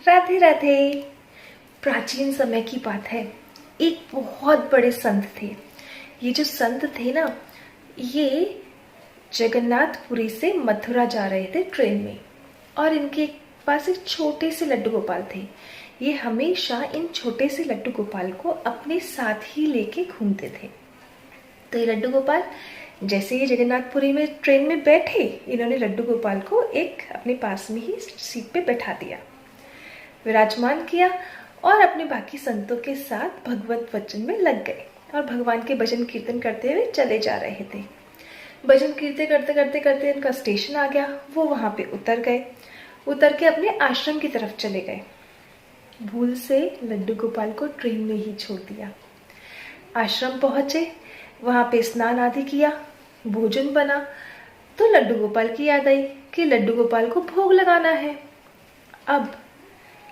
राधे राधे। प्राचीन समय की बात है, एक बहुत बड़े संत थे। ये जो संत थे ना, ये जगन्नाथपुरी से मथुरा जा रहे थे ट्रेन में, और इनके पास एक छोटे से लड्डू गोपाल थे। ये हमेशा इन छोटे से लड्डू गोपाल को अपने साथ ही लेके घूमते थे। तो ये लड्डू गोपाल जैसे ही जगन्नाथपुरी में ट्रेन में बैठे, इन्होंने लड्डू गोपाल को एक अपने पास में ही सीट पे बैठा दिया, विराजमान किया और अपने बाकी संतों के साथ भगवत वचन में लग गए और भगवान के भजन कीर्तन करते हुए चले जा रहे थे। भजन कीर्तन करते करते करते इनका स्टेशन आ गया। वो वहां पे उतर गए, उतर के अपने आश्रम की तरफ चले गए। भूल से लड्डू गोपाल को ट्रेन में ही छोड़ दिया। आश्रम पहुंचे, वहां पे स्नान आदि किया, भोजन बना, तो लड्डू गोपाल की याद आई कि लड्डू गोपाल को भोग लगाना है। अब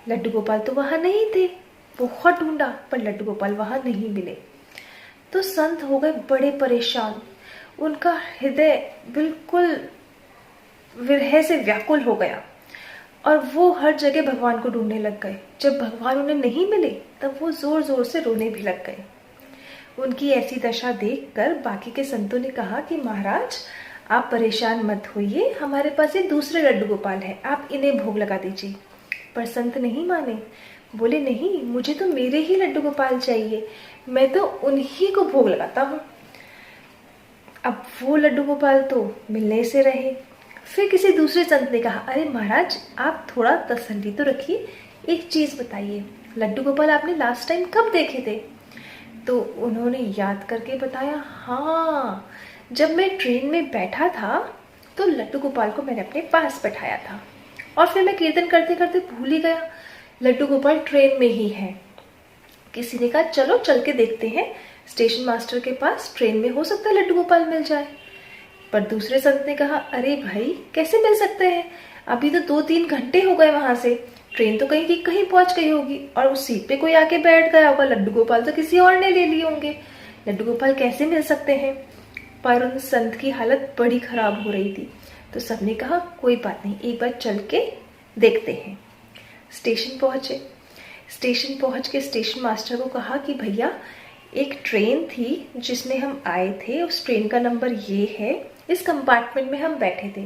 लड्डू गोपाल तो वहां नहीं थे। बहुत ढूंढा पर लड्डू गोपाल वहां नहीं मिले। तो संत हो गए बड़े परेशान। उनका हृदय बिल्कुल विरह से व्याकुल हो गया और वो हर जगह भगवान को ढूंढने लग गए। जब भगवान उन्हें नहीं मिले तब वो जोर जोर से रोने भी लग गए। उनकी ऐसी दशा देखकर बाकी के संतों ने कहा कि महाराज, आप परेशान मत होइए, हमारे पास ये दूसरे लड्डू गोपाल हैं, आप इन्हें भोग लगा दीजिए। पर संत नहीं माने, बोले नहीं, मुझे तो मेरे ही लड्डू गोपाल चाहिए, मैं तो उन्हीं को भोग लगाता हूँ। अब वो लड्डू गोपाल तो मिलने से रहे। फिर किसी दूसरे संत ने कहा, अरे महाराज, आप थोड़ा तसल्ली तो रखिए, एक चीज बताइए, लड्डू गोपाल आपने लास्ट टाइम कब देखे थे? तो उन्होंने याद करके बताया, हाँ, जब मैं ट्रेन में बैठा था तो लड्डू गोपाल को मैंने अपने पास बैठाया था और फिर मैं कीर्तन करते करते भूल ही गया, लड्डू गोपाल ट्रेन में ही है। किसी ने कहा, चलो चल के देखते हैं स्टेशन मास्टर के पास, ट्रेन में हो सकता है लड्डू गोपाल मिल जाए। पर दूसरे संत ने कहा, अरे भाई, कैसे मिल सकते हैं, अभी तो 2-3 घंटे हो गए वहां से, ट्रेन तो कहीं की कहीं पहुंच गई होगी और उस सीट पे कोई आके बैठ गया होगा, लड्डू गोपाल तो किसी और ने ले लिए होंगे, लड्डू गोपाल कैसे मिल सकते हैं। पर उन संत की हालत बड़ी खराब हो रही थी। तो सबने कहा, कोई बात नहीं, एक बार चल के देखते हैं। स्टेशन पहुंचे। स्टेशन पहुंच के स्टेशन मास्टर को कहा कि भैया, एक ट्रेन थी जिसमें हम आए थे, उस ट्रेन का नंबर ये है, इस कंपार्टमेंट में हम बैठे थे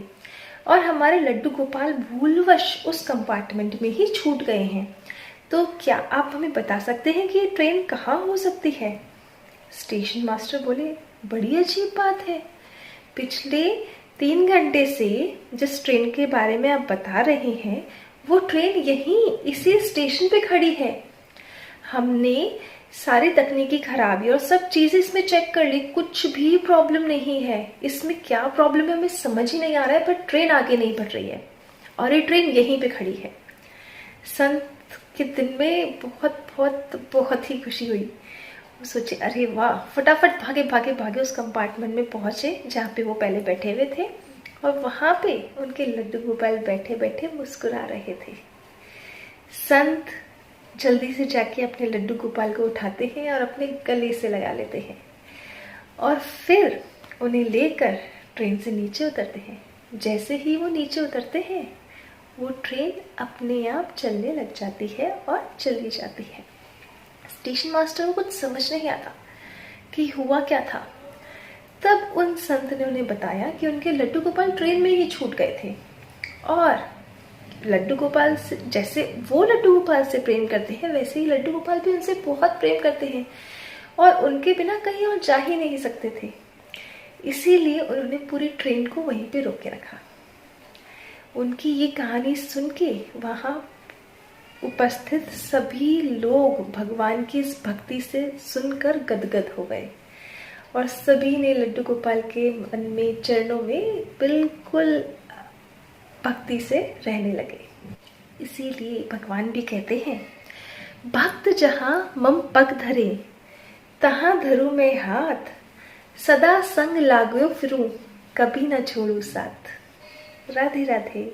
और हमारे लड्डू गोपाल भूलवश उस कंपार्टमेंट में ही छूट गए हैं। तो क्या आप हमें बता सकते हैं कि ये ट्रेन कहाँ हो सकती है? स्टेशन मास्टर बोले, बड़ी अजीब बात है, पिछले 3 घंटे से जिस ट्रेन के बारे में आप बता रहे हैं वो ट्रेन यहीं इसी स्टेशन पे खड़ी है। हमने सारी तकनीकी खराबी और सब चीजें इसमें चेक कर ली, कुछ भी प्रॉब्लम नहीं है। इसमें क्या प्रॉब्लम है हमें समझ ही नहीं आ रहा है, पर ट्रेन आगे नहीं बढ़ रही है और ये ट्रेन यहीं पे खड़ी है। संत के दिन में बहुत बहुत बहुत ही खुशी हुई। वो सोचे, अरे वाह, फटाफट भागे भागे भागे उस कंपार्टमेंट में पहुंचे जहाँ पे वो पहले बैठे हुए थे और वहां पे उनके लड्डू गोपाल बैठे बैठे मुस्कुरा रहे थे। संत जल्दी से जाके अपने लड्डू गोपाल को उठाते हैं और अपने गले से लगा लेते हैं और फिर उन्हें लेकर ट्रेन से नीचे उतरते हैं। जैसे ही वो नीचे उतरते हैं, वो ट्रेन अपने आप चलने लग जाती है और चली जाती है। स्टेशन मास्टर को कुछ समझ नहीं आता कि हुआ क्या था। तब उन संत ने उन्हें बताया कि उनके लड्डू गोपाल ट्रेन में ही छूट गए थे और लड्डू गोपाल से, जैसे वो लड्डू गोपाल से प्रेम करते हैं, वैसे ही लड्डू गोपाल भी उनसे बहुत प्रेम करते हैं और उनके बिना कहीं और जा ही नहीं सकते थे। इसीलिए उन्होंने पूरी ट्रेन को वहीं पे रोक के रखा। उनकी ये कहानी सुन के वहां उपस्थित सभी लोग भगवान की इस भक्ति से सुनकर गदगद हो गए और सभी ने लड्डू गोपाल के मन में, चरणों में बिल्कुल भक्ति से रहने लगे। इसीलिए भगवान भी कहते हैं, भक्त जहां मम पग धरे, तहां धरू मैं हाथ, सदा संग लागो फिरूं, कभी न छोड़ू साथ। राधे राधे।